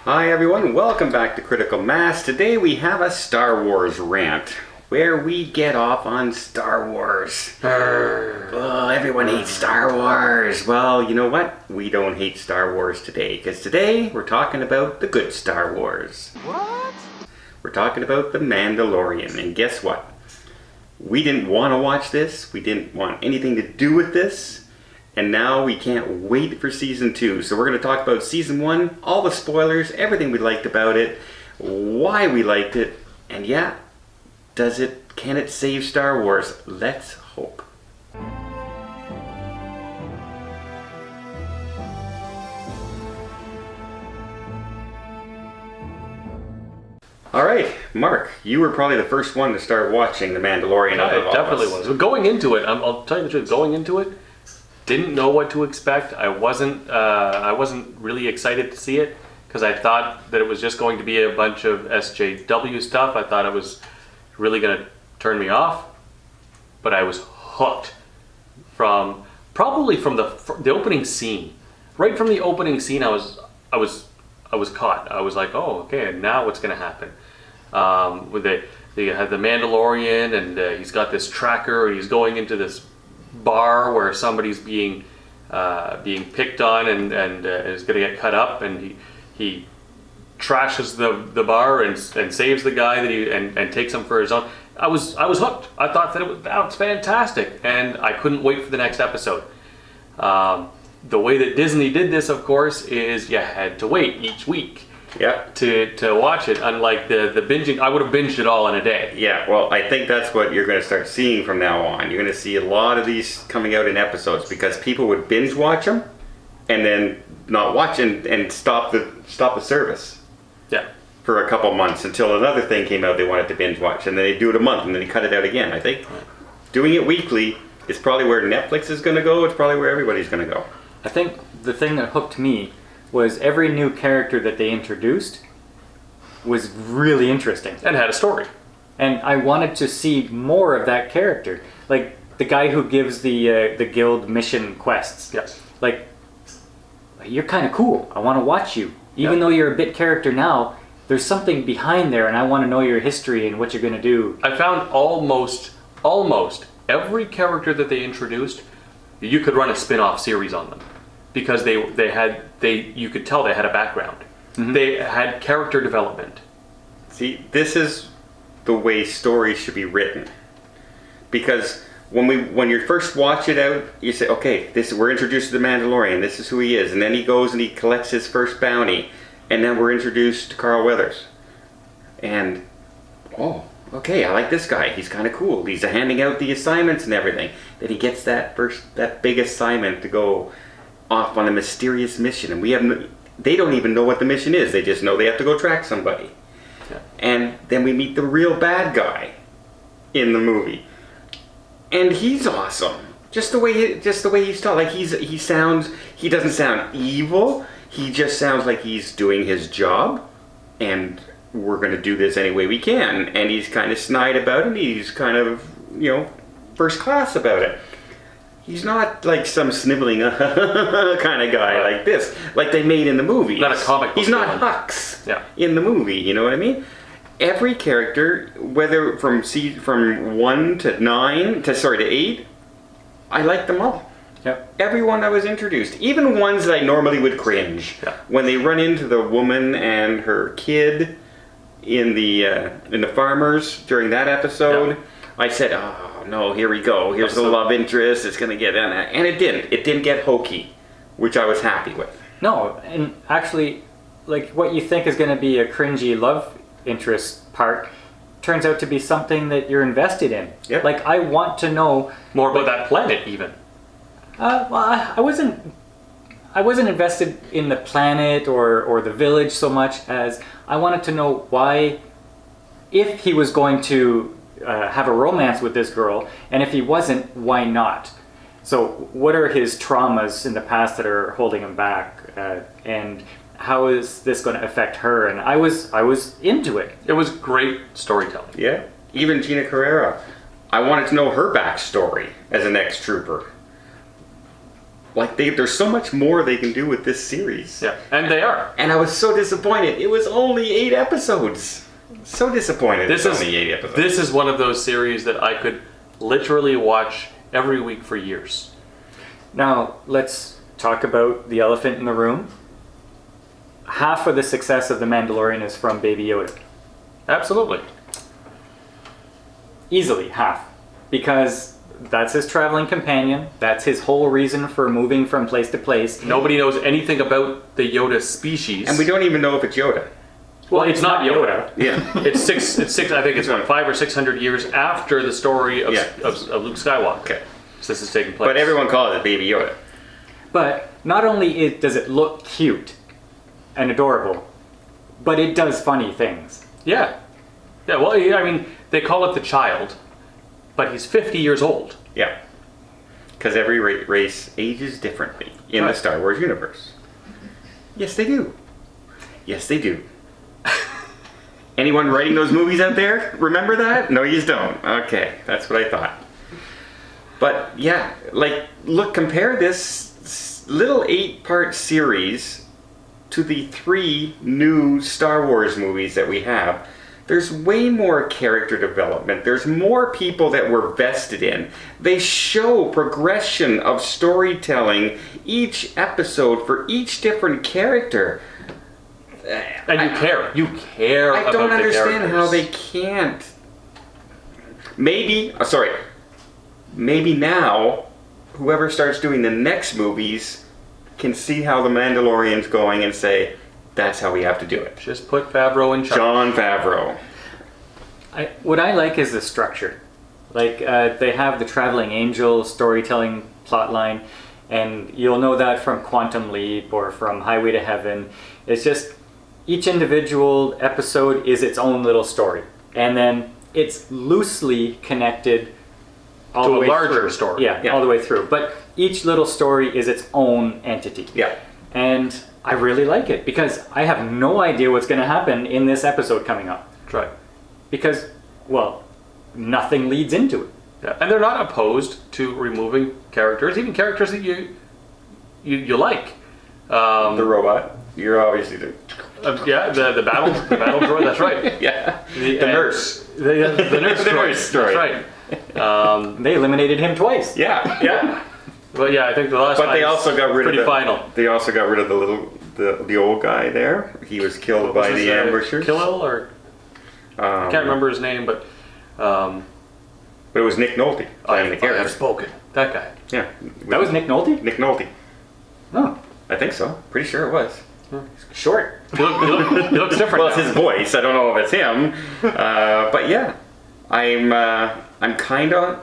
Hi everyone, welcome back to Critical Mass. Today we have a Star Wars rant where we get off on Star Wars. Oh, everyone hates Star Wars. Well, you know what? We don't hate Star Wars today because today we're talking about the good Star Wars. What? We're talking about the Mandalorian, and guess what? We didn't want to watch this. We didn't want anything to do with this. And now we can't wait for season 2. So we're going to talk about season 1, all the spoilers, everything we liked about it, why we liked it, and yeah, can it save Star Wars? Let's hope. All right, Mark, you were probably the first one to start watching The Mandalorian. I definitely was. But going into it, I'll tell you the truth. Going into it, didn't know what to expect. I wasn't really excited to see it because I thought that it was just going to be a bunch of SJW stuff. I thought it was really going to turn me off, but I was hooked from the opening scene. Right from the opening scene, I was caught. I was like, oh, okay, now what's going to happen? They had the Mandalorian, and he's got this tracker, and he's going into this bar where somebody's being picked on and is going to get cut up, and he trashes the bar and saves the guy and takes him for his own. I was hooked. I thought that was fantastic, and I couldn't wait for the next episode. The way that Disney did this, of course, is you had to wait each week. Yeah. To watch it, unlike the binging. I would have binged it all in a day. Yeah, well, I think that's what you're going to start seeing from now on. You're going to see a lot of these coming out in episodes because people would binge watch them and then not watch and stop the service. Yeah. For a couple months until another thing came out they wanted to binge watch, and then they do it a month and then they cut it out again. I think doing it weekly is probably where Netflix is going to go. It's probably where everybody's going to go. I think the thing that hooked me was every new character that they introduced was really interesting. And had a story. And I wanted to see more of that character. Like the guy who gives the guild mission quests. Yes. Like, you're kind of cool. I want to watch you. Even though you're a bit character now, there's something behind there, and I want to know your history and what you're going to do. I found almost every character that they introduced, you could run a spin-off series on them. Because you could tell they had a background. Mm-hmm. They had character development. See, this is the way stories should be written. Because when you first watch it out, you say, okay, we're introduced to the Mandalorian, this is who he is, and then he goes and he collects his first bounty, and then we're introduced to Carl Weathers. And, oh, okay, I like this guy, he's kind of cool, he's handing out the assignments and everything. Then he gets that big assignment to go off on a mysterious mission, and they don't even know what the mission is. They just know they have to go track somebody. Yeah. And then we meet the real bad guy in the movie, and he's awesome. Just the way he's taught. Like he doesn't sound evil. He just sounds like he's doing his job, and we're going to do this any way we can. And he's kind of snide about it. He's kind of first class about it. He's not like some sniveling kind of guy like this, like they made in the movie. Not a comic book. He's not Hux in the movie, you know what I mean? Every character, whether from 1 to 9, to 8, I liked them all. Yep. Everyone that was introduced, even ones that I normally would cringe. Yeah. When they run into the woman and her kid in the farmers during that episode, I said, oh, no, here we go. Here's the love interest. It's going to get... And it didn't. It didn't get hokey, which I was happy with. No, and actually, like, what you think is going to be a cringy love interest part turns out to be something that you're invested in. Yep. Like, I want to know... More about that planet, even. Well, I wasn't invested in the planet or the village so much as I wanted to know why, if he was going to have a romance with this girl, and if he wasn't, why not? So what are his traumas in the past that are holding him back, and how is this going to affect her? And I was into it. It was great storytelling. Yeah, even Gina Carrera. I wanted to know her backstory as an ex-trooper. Like there's so much more they can do with this series. Yeah, and they are. And I was so disappointed. It was only 8 episodes. So disappointed. This it's is only 8 episodes. This is one of those series that I could literally watch every week for years. Now, let's talk about the elephant in the room. Half of the success of The Mandalorian is from Baby Yoda. Absolutely. Easily half. Because that's his traveling companion. That's his whole reason for moving from place to place. Nobody knows anything about the Yoda species. And we don't even know if it's Yoda. Well, it's not Yoda. Yeah. It's six. I think it's what, 500 or 600 years after the story of, Yeah. of Luke Skywalker. Okay. So this is taking place. But everyone calls it Baby Yoda. But not only does it look cute and adorable, but it does funny things. Yeah. Yeah. Well, I mean, they call it the child, but he's 50 years old. Yeah. Because every race ages differently in the Right. Star Wars universe. Yes, they do. Yes, they do. Anyone writing those movies out there? Remember that? No, you don't. Okay, that's what I thought. But yeah, like, look, compare this little 8-part series to the 3 new Star Wars movies that we have. There's way more character development. There's more people that we're vested in. They show progression of storytelling each episode for each different character. And you care. You care I about don't the understand how they characters. can't. Maybe now, whoever starts doing the next movies can see how the Mandalorian's going and say, that's how we have to do it. Just put Favreau in charge. Jon Favreau. What I like is the structure. Like, they have the traveling angel storytelling plotline, and you'll know that from Quantum Leap or from Highway to Heaven. It's just each individual episode is its own little story, and then it's loosely connected all To the a way larger through. story. Yeah, Yeah. all the way through. But each little story is its own entity. Yeah. And I really like it because I have no idea what's going to happen in this episode coming up. That's right. Because, well, nothing leads into it. Yeah. And they're not opposed to removing characters, even characters that you like. The robot. You're obviously the... Yeah, the battle droid. That's right. Yeah. The and nurse. The nurse The droid. nurse droid. That's right. They eliminated him twice. Yeah, yeah. But yeah, I think the last. But they line also is got rid pretty of the... final. They also got rid of the old guy there. He was killed by the ambushers. Killel or I can't remember his name, but But it was Nick Nolte playing the I character. have spoken. That guy. Yeah. That was Nick Nolte? Nick Nolte. Oh, I think so. Pretty sure it was. short. He looks different. Well, it's now. his voice. I don't know if it's him. But yeah, I'm kind of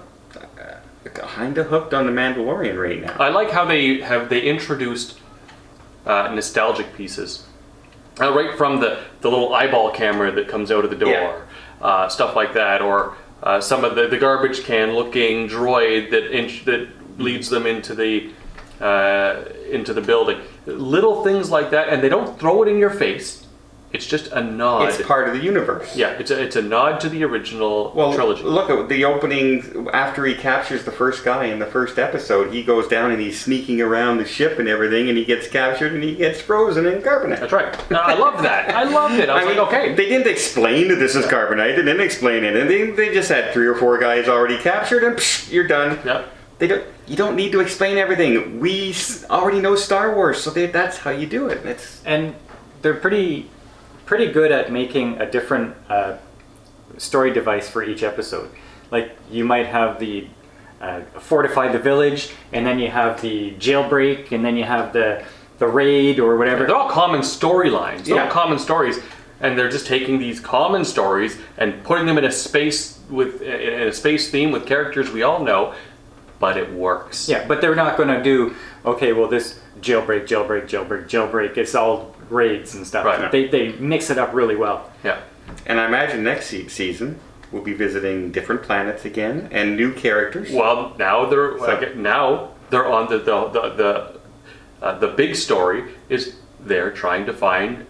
hooked on the Mandalorian right now. I like how they introduced nostalgic pieces, right from the little eyeball camera that comes out of the door, stuff like that, or some of the garbage can looking droid that leads them into the building. Little things like that, and they don't throw it in your face. It's just a nod. It's part of the universe. Yeah, it's a nod to the original Well, trilogy. look at the opening. After he captures the first guy in the first episode, he goes down and he's sneaking around the ship and everything, and he gets captured and he gets frozen in carbonite. That's right. No, I loved that. I loved it. I was like, okay. They didn't explain that this is carbonite. They didn't explain it, and they just had 3 or 4 guys already captured, and you're done. Yeah. You don't need to explain everything. We already know Star Wars, so that's how you do it. And they're pretty good at making a different story device for each episode. Like, you might have the fortify the village, and then you have the jailbreak, and then you have the raid or whatever. They're all common storylines. They're Yeah. all common stories, and they're just taking these common stories and putting them in a space theme with characters we all know, but it works. Yeah, but they're not going to do, okay, well, this jailbreak. It's all raids and stuff. Right. They mix it up really well. Yeah. And I imagine next season we'll be visiting different planets again and new characters. Well, now they're on the big story is they're trying to find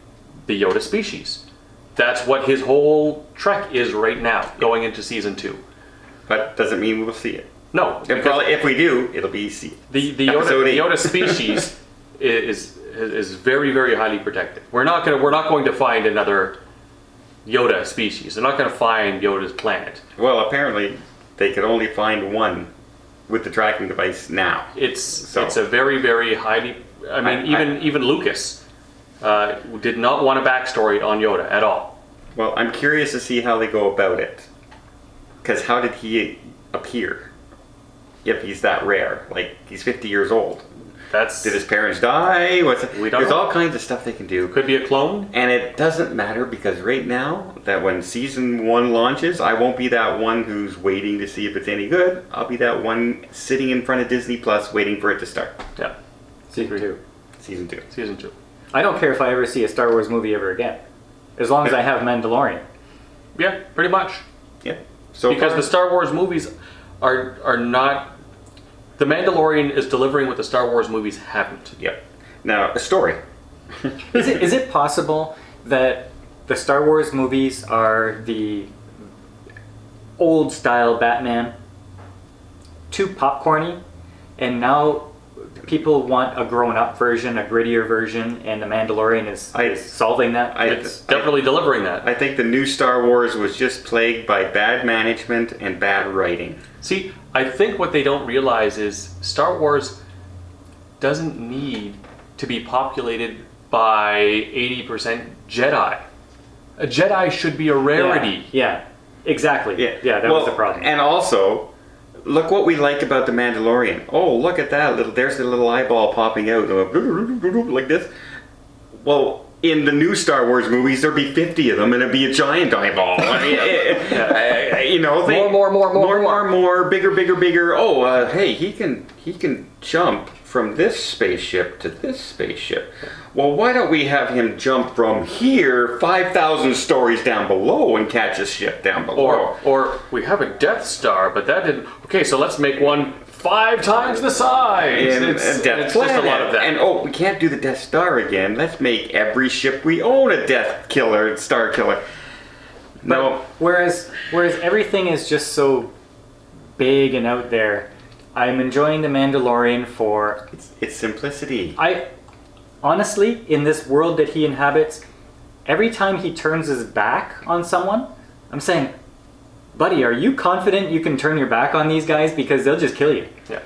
the Yoda species. That's what his whole trek is right now, going into season 2. But doesn't mean we'll see it. No, because If we do, it'll be the episode 8. Yoda species is very, very highly protected. We're not going to find another Yoda species. They're not going to find Yoda's planet. Well, apparently they could only find one with the tracking device now. It's a very, very highly. I mean, even Lucas did not want a backstory on Yoda at all. Well, I'm curious to see how they go about it. Because how did he appear? If he's that rare, like he's 50 years old. Did his parents die? There's all kinds of stuff they can do. Could be a clone. And it doesn't matter because right now, that when season 1 launches, I won't be that one who's waiting to see if it's any good. I'll be that one sitting in front of Disney Plus waiting for it to start. Yeah. Season 2. Season 2. Season 2. I don't care if I ever see a Star Wars movie ever again, as long as I have Mandalorian. Yeah, pretty much. Yeah. So because the Star Wars movies are not. The Mandalorian is delivering what the Star Wars movies haven't. Yep. Now, a story. Is it possible that the Star Wars movies are the old style Batman, too popcorny, and now people want a grown up version, a grittier version, and the Mandalorian is solving that? It's definitely delivering that. I think the new Star Wars was just plagued by bad management and bad writing. See, I think what they don't realize is Star Wars doesn't need to be populated by 80% Jedi. A Jedi should be a rarity. Yeah, exactly. Yeah, that was the problem. And also, look what we like about the Mandalorian. Oh, look at that there's the little eyeball popping out like this. Well, in the new Star Wars movies, there'd be 50 of them, and it'd be a giant eyeball. I mean, more, bigger. Oh, hey, he can jump from this spaceship to this spaceship. Well, why don't we have him jump from here 5,000 stories down below and catch a ship down below? Or we have a Death Star, but that didn't. Okay, so let's make one 5 times the size. It's just a lot of that. And we can't do the Death Star again. Let's make every ship we own a Death Killer, Star Killer. No. Whereas everything is just so big and out there, I'm enjoying The Mandalorian for its simplicity. Honestly, in this world that he inhabits, every time he turns his back on someone, I'm saying, buddy, are you confident you can turn your back on these guys? Because they'll just kill you. Yeah.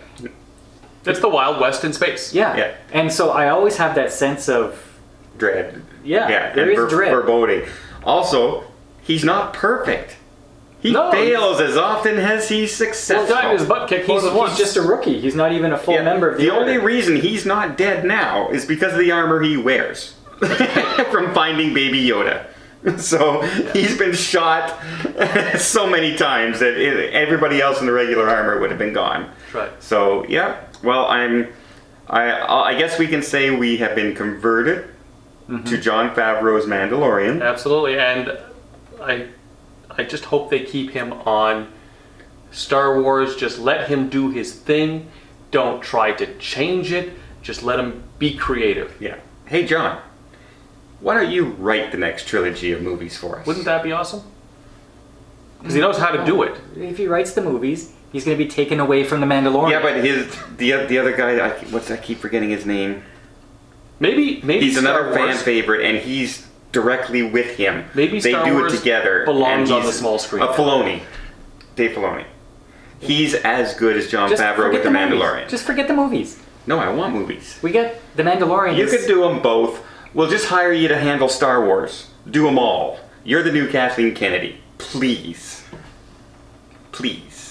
It's the Wild West in space. Yeah. And so I always have that sense of dread. Yeah, there is dread. Foreboding. Also, he's not perfect. He fails as often as he's successful. Well, got his butt kicked more than once. He's just a rookie. He's not even a full member of the order. only reason he's not dead now is because of the armor he wears from finding Baby Yoda. So he's been shot so many times that everybody else in the regular armor would have been gone. Right. So well, I guess we can say we have been converted to Jon Favreau's Mandalorian. Absolutely, and I just hope they keep him on Star Wars. Just let him do his thing. Don't try to change it. Just let him be creative. Yeah. Hey, John. Why don't you write the next trilogy of movies for us? Wouldn't that be awesome? Because he knows how to do it. If he writes the movies, he's going to be taken away from the Mandalorian. Yeah, but the other guy, I keep forgetting his name. Maybe he's Star another fan favorite, and he's directly with him. Maybe they Star do Wars it together. belongs on the small screen. Filoni, Dave Filoni. He's as good as Jon Favreau with the Mandalorian. Movies. Just forget the movies. No, I want movies. We get the Mandalorian. You could do them both. We'll just hire you to handle Star Wars. Do them all. You're the new Kathleen Kennedy. Please. Please.